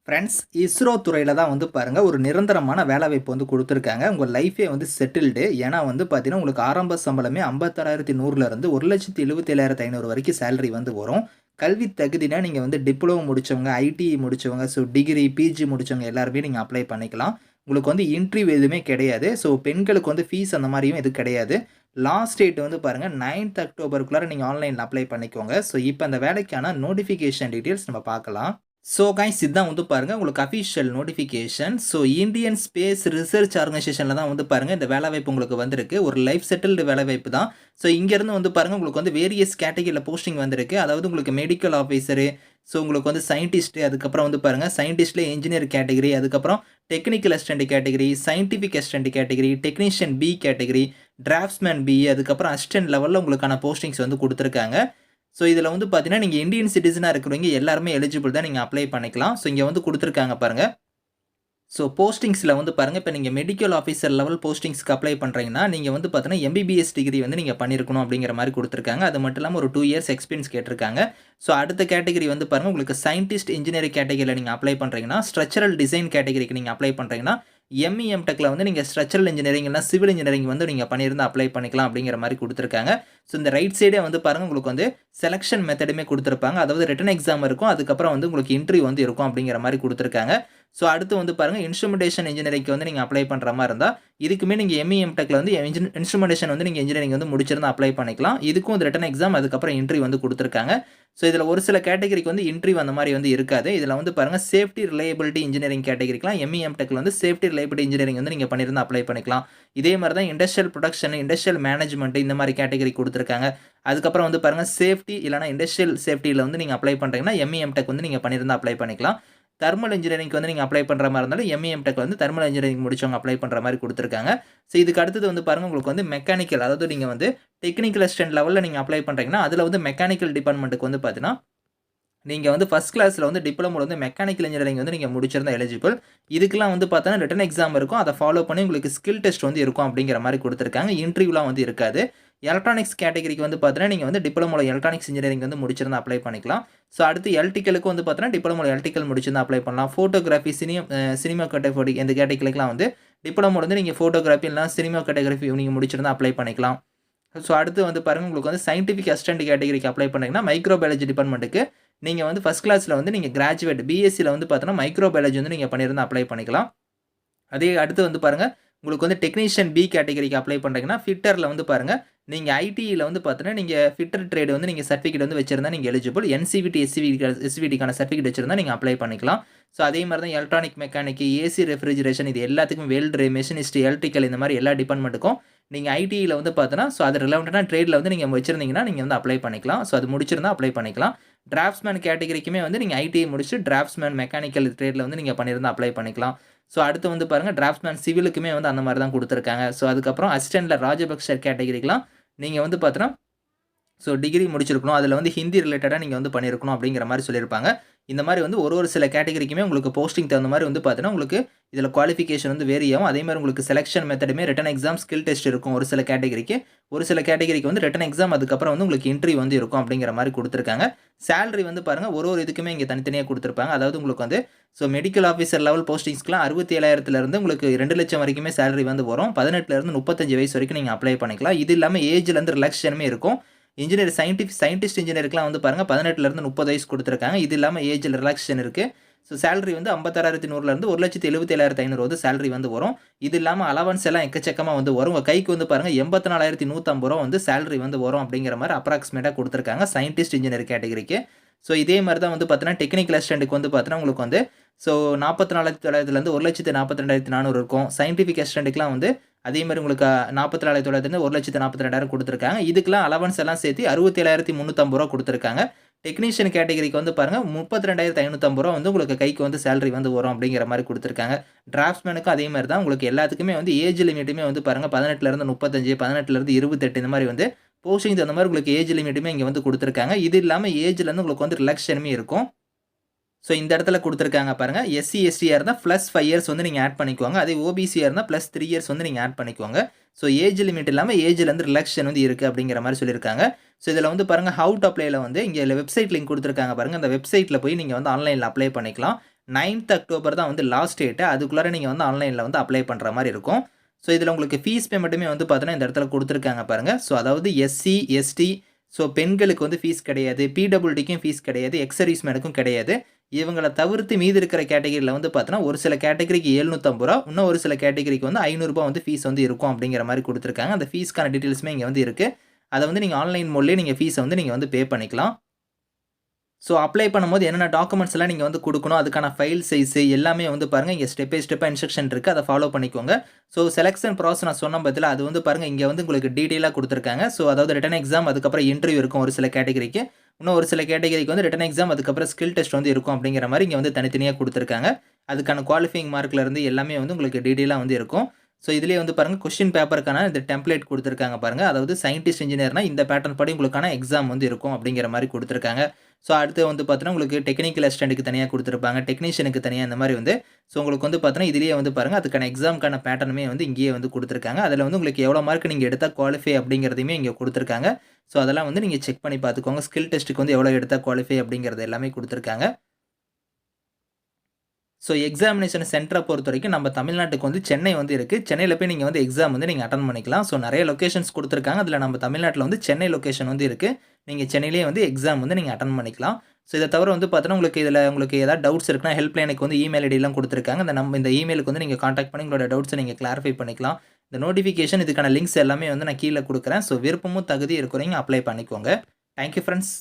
Friends, ISRO துறையில தான் வந்து பாருங்க, ஒரு நிரந்தரமான வேலைவாய்ப்பு வந்து குடுத்துருக்காங்க. உங்க லைஃபே வந்து செட்டில்டு. ஏன்னா வந்து பார்த்தீங்கன்னா, உங்களுக்கு ஆரம்ப சம்பளமே 56,100 இருந்து 1,77,500 வரைக்கும் சேலரி வந்து வரும். கல்வி தகுதினா நீங்க வந்து டிப்ளமோ முடிச்சவங்க, ஐடிஐ முடிச்சவங்க, டிகிரி, பிஜி முடிச்சவங்க எல்லாருமே நீங்க அப்ளை பண்ணிக்கலாம். உங்களுக்கு வந்து இன்டர்வியூ எதுவுமே கிடையாது. பெண்களுக்கு வந்து ஃபீஸ் அந்த மாரியும் எதுவும் கிடையாது. லாஸ்ட் டேட் வந்து பாருங்க 9த் அக்டோபருக்குள்ளார நீங்க ஆன்லைன்ல அப்ளை பண்ணிக்கோங்க. இப்ப அந்த வேலைக்கான நோட்டிஃபிகேஷன் டீட்டெயில்ஸ் நம்ம பார்க்கலாம். கைஸ் இதான் வந்து பாருங்க உங்களுக்கு official notification. Indian space research ஆர்கனைசேஷன்ல தான் வந்து பாருங்க இந்த வேலைவாய்ப்பு உங்களுக்கு வந்திருக்கு. ஒரு லைஃப் செட்டில்டு வேலைவாய்ப்பு தான். இங்கேருந்து வந்து பாருங்க உங்களுக்கு வந்து வேரியஸ் கேட்டகரியில போஸ்டிங் வந்திருக்கு. அதாவது உங்களுக்கு மெடிக்கல் ஆஃபீசரு, உங்களுக்கு வந்து சயின்டிஸ்ட், அதுக்கப்புறம் வந்து பாருங்க சயின்டிஸ்ட்லேயே இன்ஜினியர் கேட்டகரி, அதுக்கப்புறம் technical assistant category, scientific assistant category, technician B category, draftsman B, அதுக்கப்புறம் அசிஸ்டன்ட் லெவல்ல உங்களுக்கான போஸ்டிங்ஸ் வந்து குடுத்துருக்காங்க. இதில வந்து பார்த்தீங்கன்னா, நீங்க இந்தியன் சிட்டிசனா இருக்கிறவங்க எல்லாருமே எலிஜிபிள் தான். நீங்க அப்ளை பண்ணிக்கலாம். இங்க வந்து குடுத்துருக்காங்க பாருங்க. போஸ்டிங்ஸ்ல வந்து பாருங்க, இப்ப நீங்க மெடிக்கல் ஆஃபீசர் லெவல் போஸ்டிங்ஸ்க்கு அப்ளை பண்றீங்கன்னா, நீங்க வந்து பார்த்தீங்கன்னா, எம்பிபிஎஸ் டிகிரி வந்து நீங்க பண்ணியிருக்கணும் அப்படிங்கிற மாரி குடுத்துருக்காங்க. அது மட்டும் இல்லாம ஒரு 2 இயர்ஸ் எக்ஸ்பீரியன்ஸ் கேட்டிருக்காங்க. அடுத்த கேட்டகரி வந்து பாருங்க, உங்களுக்கு சயின்டிஸ்ட் இன்ஜினியரிங் கேட்டகரியில நீங்க அப்ளை பண்றீங்கன்னா, ஸ்ட்ரக்சரல் டிசைன் கேட்டகரிக்கு நீங்க அப்ளை பண்றீங்கன்னா, எம்இ, எம்டெக்ல வந்து நீங்க ஸ்ட்ரக்சரல் இன்ஜினியரிங் இல்லனா சிவில் இன்ஜினியரிங் வந்து நீங்க பண்ணியிருந்தா அப்ளை பண்ணிக்கலாம் அப்படிங்கிற மாரி குடுத்துருக்காங்க. இந்த ரைட் சைடே வந்து பாருங்க, உங்களுக்கு வந்து செலக்ஷன் மெத்தடுமே குடுத்திருப்பாங்க. அதாவது ரிட்டன் எக்ஸாம் இருக்கும். அதுக்கப்புறம் வந்து உங்களுக்கு இன்டர்வியூ வந்து இருக்கும் அப்படிங்கிற மாரி குடுத்துருக்காங்க. அடுத்து வந்து பாருங்க, இன்ஸ்ட்ருமென்டேஷன் இன்ஜினியரிங்க்கு வந்து நீங்க அப்ளை பண்ற மாரி இருந்தா, இதுக்குமே நீங்க எம்இ, எம்டெக்ல வந்து இன்ஸ்ட்ருமென்டேஷன் வந்து நீங்க இன்ஜினியரிங் வந்து முடிச்சிருந்தா அப்ளை பண்ணிக்கலாம். இதுக்கும் வந்து ரிட்டன் எக்ஸாம் அதுக்கப்புறம் இன்டர்வியூ வந்து குடுத்துருக்காங்க. இதுல ஒரு சில கேட்டகரிக்கு வந்து இன்டர்வியூ அந்த மாரி வந்து இருக்காது. இதுல வந்து பாருங்க, சேஃப்டி ரிலையபிலிட்டி இன்ஜினியரிங் கேட்டகரிக்குலாம் எம்இ, எம்டெக்ல வந்து சேஃப்டி ரிலையபிலிட்டி இன்ஜினியரிங் வந்து நீங்க பண்ணியிருந்தா அப்ளை பண்ணிக்கலாம். இதே மாரி தான் இண்டஸ்ட்ரியல் புரொடக்ஷன், இண்டஸ்ட்ரியல் மேனேஜ்மென்ட் இந்த மாரி கேட்டகரி குடுத்துருக்காங்க. அதுக்கப்புறம் வந்து பாருங்க, சேஃப்டி இல்லனா இண்டஸ்ட்ரியல் சேஃப்டில வந்து நீங்க அப்ளை பண்றீங்கன்னா, எம்இ, எம்டெக் வந்து நீங்க பண்ணியிருந்தா அப்ளை பண்ணிக்கலாம். தெர்மல் இன்ஜினியரிங்க்கு வந்து நீங்க அப்ளை பண்ற மாரி இருந்தாலும், எம்இ, எம்டெக் வந்து தெர்மல் இன்ஜினியரிங் முடிச்சவங்க அப்ளை பண்ற மாரி குடுத்துருக்காங்க. இதுக்கு அடுத்தது வந்து பாருங்க, உங்களுக்கு வந்து மெக்கானிக்கல், அதாவது நீங்க வந்து டெக்னிக்கல் அசிஸ்டன்ட் லெவல்ல நீங்க அப்ளை பண்றீங்கன்னா, அதுல வந்து மெக்கானிக்கல் டிபார்ட்மென்ட்க்கு வந்து பார்த்தீங்கன்னா, நீங்க வந்து ஃபர்ஸ்ட் கிளாஸ்ல வந்து டிப்ளமோல வந்து மெக்கானிக்கல் இன்ஜினியரிங் வந்து நீங்க முடிச்சிருந்தா எலிஜிபிள். இதுக்கெல்லாம் வந்து பார்த்தோன்னா ரிட்டன் எக்ஸாம் இருக்கும். அத ஃபாலோ பண்ணி உங்களுக்கு ஸ்கில் டெஸ்ட் வந்து இருக்கும் அப்படிங்கிற மாரி குடுத்துருக்காங்க. இன்டர்வியூலாம் வந்து இருக்காது. எலக்ட்ரானிக்ஸ் கேட்டகரிக்கு வந்து பார்த்தீங்கன்னா, நீங்க வந்து டிப்ளமோல எலக்ட்ரானிக்ஸ் இன்ஜினியரிங் வந்து முடிச்சிருந்தா அப்ளை பண்ணிக்கலாம். அடுத்து எலக்ட்ரிக்கலுக்கு வந்து பார்த்தீங்கன்னா, டிப்ளமோல எலக்ட்ரிக்கல் முடிச்சிருந்தா அப்ளை பண்ணலாம். ஃபோட்டோகிராஃபி, சினிமாட்டோகிராஃபி இந்த கேட்டகரிக்குலாம் வந்து டிப்ளமோல வந்து நீங்க ஃபோட்டோகிராஃபி இல்லனா சினிமாட்டோகிராஃபி நீங்க முடிச்சிருந்தா அப்ளை பண்ணிக்கலாம். அடுத்து வந்து பாருங்க, உங்களுக்கு வந்து சயன்டிஃபிக் அசிஸ்டன்ட் கேட்டகரிக்கு அப்ளை பண்ணீங்கன்னா, மைக்ரோபயாலஜி டிபார்ட்மென்ட்க்கு நீங்க வந்து ஃபர்ஸ்ட் கிளாஸ்ல வந்து நீங்க கிராஜுவேட் பிஎஸ்சில வந்து பார்த்தீங்கன்னா, மைக்ரோபயாலஜி வந்து நீங்க பண்ணியிருந்தா அப்ளை பண்ணிக்கலாம். அதே அடுத்து வந்து பாருங்க, உங்களுக்கு வந்து டெக்னீஷியன் பி கேட்டகரிக்கு அப்ளை பண்றீங்கன்னா, ஃபிட்டர்ல வந்து பாருங்க, நீங்க ஐடில வந்து பார்த்தீங்கன்னா, நீங்க ஃபிட்டர் ட்ரேட் வந்து நீங்க சர்டிஃபிகேட் வந்து வச்சிருந்தா நீங்க எலிஜிபிள். என்சிவிடி, எஸ்விடிக்கான சர்டிஃபிகேட் வச்சிருந்தா நீங்க அப்ளை பண்ணிக்கலாம். அதே மாரி தான் எலக்ட்ரானிக் மெக்கானிக், ஏசி ரெஃப்ரிஜரேஷன் இது எல்லாத்துக்கும் வெல்டர், மெஷினிஸ்ட், எலக்ட்ரிக்கல் இந்த மாரி எல்லா டிபார்ட்மென்ட்க்கும் நீங்க ஐடில வந்து பார்த்தீங்கன்னா, அது ரிலவென்ட்டான ட்ரேட்ல வந்து நீங்க வச்சிருந்தீங்கன்னா, நீங்க வந்து அப்ளை பண்ணிக்கலாம். அது முடிச்சிருந்தா அப்ளை பண்ணிக்கலாம். டிராஃப்ட்ஸ்மேன் கேட்டகரிக்குமே வந்து நீங்க ஐடிஐ முடிச்சுட்டு டிராஃப்ட்ஸ்மேன் மெக்கானிக்கல் ட்ரேட்ல வந்து நீங்க பண்ணியிருந்தா அப்ளை பண்ணிக்கலாம். அடுத்து வந்து பாருங்க, டிராஃப்ட்ஸ்மேன் சிவிலுக்குமே வந்து அந்த மாரி தான் குடுத்துருக்காங்க. அதுக்கப்புறம் அசிஸ்டன்ட்ல ராஜபக்ஷ கேட்டகரிக்குலாம் நீங்க வந்து பார்த்தீங்கன்னா, டிகிரி முடிச்சிருக்கணும். அதுல வந்து ஹிந்தி ரிலேட்டடா நீங்க வந்து பண்ணியிருக்கணும் அப்படிங்கிற மாரி சொல்லியிருப்பாங்க. இந்த மாரி வந்து ஒரு சில கேட்டகரிக்குமே உங்களுக்கு போஸ்டிங் தகுந்த மாரி வந்து பார்த்தீங்கன்னா, உங்களுக்கு இதுல குவாலிஃபிகேஷன் வந்து வேரி ஆகும். அதே மாரி உங்களுக்கு செலக்ஷன் மெத்தடுமே ரிட்டன் எக்ஸாம், ஸ்கில் டெஸ்ட் இருக்கும் ஒரு சில கேட்டகரிக்கு. ஒரு சில கேட்டகரிக்கு வந்து ரிட்டன் எக்ஸாம் அதுக்கப்புறம் வந்து உங்களுக்கு இன்டர்வியூ வந்து இருக்கும் அப்படிங்கிற மாரி குடுத்துருக்காங்க. சேலரி வந்து பாருங்க, ஒரு இதுக்குமே இங்க தனித்தனியா குடுத்துருப்பாங்க. அதாவது உங்களுக்கு வந்து மெடிக்கல் ஆஃபீசர் லெவல் போஸ்டிங்ஸ்க்குலாம் 67,000 இருந்து உங்களுக்கு 2,00,000 வரைக்குமே சேலரி வந்து வரும். 18 இருந்து 35 வயசு வரைக்கும் நீங்க அப்ளை பண்ணிக்கலாம். இது இல்லாம ஏஜ்ல இருந்து ரிலாக்சேஷனுமே இருக்கும். இன்ஜினியர் சயின்டிஸ்ட் இன்ஜினியருக்குலாம் வந்து பாருங்க 18ல இருந்து 30 வயசு குடுத்துருக்காங்க. இது இல்லாம ஏஜ்ல ரிலாக்சேஷன் இருக்கு. சேலரி வந்து 56,100 இருந்து 1,77,500 வந்து சேலரி வந்து வரும். இது இல்லாம அலவன்ஸ் எல்லாம் எக்கச்சக்கமா வந்து வரும். உங்க கைக்கு வந்து பாருங்க ரூ. 84,150 வந்து சேலரி வந்து வரும் அப்படிங்கிற மாரி அப்ராக்ஸிமேட்டா குடுத்துருக்காங்க சயின்டிஸ்ட் இன்ஜினியர் கேட்டகரிக்கு. இதே மாரி தான் வந்து பார்த்தீங்கன்னா, டெக்னிக்கல் அசிஸ்டன்ட்க்கு வந்து பார்த்தீங்கன்னா, உங்களுக்கு வந்து 44,900 1,42,400 இருக்கும். சயின்டிஃபிக் அசிஸ்டன்ட்க்குலாம் வந்து அதே மாரி உங்களுக்கு 44,900 1,42,000 குடுத்துருக்காங்க. இதுக்கெல்லாம் அலவன்ஸ் எல்லாம் சேர்த்து ரூ. 67,350 குடுத்துருக்காங்க. டெக்னீஷியன் கேட்டகரிக்கு வந்து பாருங்க ரூ. 32,550 வந்து உங்களுக்கு கைக்கு வந்து சேலரி வந்து வரும் அப்படிங்கிற மாரி குடுத்துருக்காங்க. டிராஃப்ட்ஸ்மேனுக்கும் அதே மாரி தான். உங்களுக்கு எல்லாத்துக்குமே வந்து ஏஜ் லிமிட்டுமே வந்து பாருங்க 18ல இருந்து 35, 18ல இருந்து 28 இந்த மாரி வந்து போஸ்டிங் தகுந்த மாரி உங்களுக்கு ஏஜ் லிமிட்டுமே இங்க வந்து குடுத்துருக்காங்க. இது இல்லாம ஏஜ்ல இருந்து உங்களுக்கு வந்து ரிலாக்சேஷனுமே இருக்கும். இந்த இடத்துல குடுத்துருக்காங்க பாருங்க. எஸ்சி, எஸ்டியா இருந்தா +5 இயர்ஸ் வந்து நீங்க ஆட் பண்ணிக்கோங்க. அதே ஓபிசியா இருந்தா +3 இயர்ஸ் வந்து நீங்க ஆட் பண்ணிக்கோங்க. ஏஜ் லிமிட் இல்லாம ஏஜ்ல இருந்து ரிலாக்சேஷன் வந்து இருக்கு அப்படிங்கிற மாரி சொல்லியிருக்காங்க. இதுல வந்து பாருங்க ஹவ் டூ அப்ளைல வந்து இங்க வெப்சைட் லிங்க் குடுத்துருக்காங்க பாருங்க. அந்த வெப்சைட்ல போய் நீங்க வந்து ஆன்லைன்ல அப்ளை பண்ணிக்கலாம். 9th அக்டோபர் தான் வந்து லாஸ்ட் டேட்டு. அதுக்குள்ளார நீங்க வந்து ஆன்லைன்ல வந்து அப்ளை பண்ற மாரி இருக்கும். ஸோ இதில உங்களுக்கு ஃபீஸ் பேமெண்ட்டுமே வந்து பார்த்தீங்கன்னா, இந்த இடத்துல குடுத்துருக்காங்க பாருங்க. ஸோ அதாவது எஸ்சி, எஸ்டி ஸோ பெண்களுக்கு வந்து ஃபீஸ் கிடையாது. பிடபிள்யூடிக்கும் ஃபீஸ் கிடையாது. எக்ஸ் சர்வீஸ் மேனுக்கும் கிடையாது. இவங்கள தவிர்த்து மீதி இருக்கிற கேட்டகரியில வந்து பார்த்தீங்கன்னா, ஒரு சில கேட்டகரிக்கு ரூ. 750 இன்னும் ஒரு சில கேட்டகரிக்கு வந்து ரூ. 500 வந்து ஃபீஸ் வந்து இருக்கும் அப்படிங்கிற மாரி குடுத்துருக்காங்க. அந்த ஃபீஸ்க்கான டீட்டெயில்ஸுமே இங்க வந்து இருக்கு. அத வந்து நீங்க ஆன்லைன் மோட்லயே நீங்க ஃபீஸ வந்து நீங்க வந்து பே பண்ணிக்கலாம். ஸோ அப்ளை பண்ணும்போது என்னென்ன டாக்குமெண்ட்ஸ்லாம் நீங்க வந்து குடுக்கணும், அதுக்கான ஃபைல் சைஸு எல்லாமே வந்து பாருங்க, இங்க ஸ்டெப் பை ஸ்டெப்பா இன்ஸ்ட்ரக்ஷன் இருக்கு. அத ஃபாலோ பண்ணிக்கோங்க. ஸோ செலக்ஷன் ப்ராசஸ் நான் சொன்னேன் பாத்தீங்களா, அது வந்து பாருங்க இங்க வந்து உங்களுக்கு டீட்டெயிலா குடுத்துருக்காங்க. ஸோ அதாவது ரிட்டன் எக்ஸாம் அதுக்கப்புறம் இன்டர்வியூ இருக்கும் ஒரு சில கேட்டகரிக்கு. இன்னும் ஒரு சில கேட்டகரிக்கு வந்து ரிட்டன் எக்ஸாம் அதுக்கப்புறம் ஸ்கில் டெஸ்ட் வந்து இருக்கும் அப்படிங்கிற மாரி இங்க வந்து தனித்தனியா குடுத்துருக்காங்க. அதுக்கான குவாலிஃபையிங் மார்க்ல இருந்து எல்லாமே வந்து உங்களுக்கு டீட்டெயிலா வந்து இருக்கும். ஸோ இதுலயே வந்து பாருங்க கொஸ்டின் பேப்பருக்கான இந்த டெம்ப்ளேட் குடுத்துருக்காங்க பாருங்க. அதாவது சயின்டிஸ்ட், இன்ஜினியர்னா இந்த பேட்டர்ன் படி உங்களுக்கான எக்ஸாம் வந்து இருக்கும் அப்படிங்கிற மாரி குடுத்துருக்காங்க. ஸோ அடுத்து வந்து பார்த்தீங்கன்னா, உங்களுக்கு டெக்னிக்கல் அசிஸ்டன்ட்க்கு தனியா குடுத்துருப்பாங்க. டெக்னீஷியனுக்கு தனியா இந்த மாரி வந்து ஸோ உங்களுக்கு வந்து பார்த்தீங்கன்னா, இதிலேயே வந்து பாருங்க அதுக்கான எக்ஸாம்க்கான பேட்டர்னுமே வந்து இங்கேயே வந்து குடுத்துருக்காங்க. அதில வந்து உங்களுக்கு எவ்வளோ மார்க் நீங்க எடுத்தா குவாலிஃபை அப்படிங்கிறதையுமே இங்க குடுத்துருக்காங்க. ஸோ அதெல்லாம் வந்து நீங்க செக் பண்ணி பார்த்துக்கோங்க. ஸ்கில் டெஸ்ட்க்கு வந்து எவ்வளோ எடுத்தா குவாலிஃபை அப்படிங்கிறது எல்லாமே குடுத்துருக்காங்க. ஸோ எக்ஸாமினேஷன் சென்டர பொறுத்தவரைக்கும் நம்ம தமிழ்நாட்டுக்கு வந்து சென்னை வந்து இருக்கு. சென்னையில போய் நீங்க வந்து எக்ஸாம் வந்து நீங்க அட்டெண்ட் பண்ணிக்கலாம். ஸோ நெறைய லொகேஷன்ஸ் குடுத்துருக்காங்க. அதில நம்ம தமிழ்நாட்ல வந்து சென்னை லொகேஷன் வந்து இருக்கு. நீங்க சென்னையிலேயே வந்து எக்ஸாம் வந்து நீங்க அட்டெண்ட் பண்ணிக்கலாம். ஸோ இத தவிர வந்து பார்த்தீங்கன்னா, உங்களுக்கு ஏதாவது டவுட்ஸ் இருக்குன்னா, ஹெல்ப் லைனுக்கு வந்து இமெயில் ஐடிலாம் குடுத்துருக்காங்க. இந்த இமெயிலுக்கு வந்து நீங்க கான்டாக்ட் பண்ணி உங்களோட டவுட்ஸ நீங்க கிளாரிஃபை பண்ணிக்கலாம். இந்த நோட்டிஃபிகேஷன் இதுக்கான லிங்க்ஸ் எல்லாமே வந்து நான் கீழ குடுக்குறேன். ஸோ விருப்பமும், தகுதியும் இருக்கிறவங்க அப்ளை பண்ணிக்கோங்க. Thank you friends.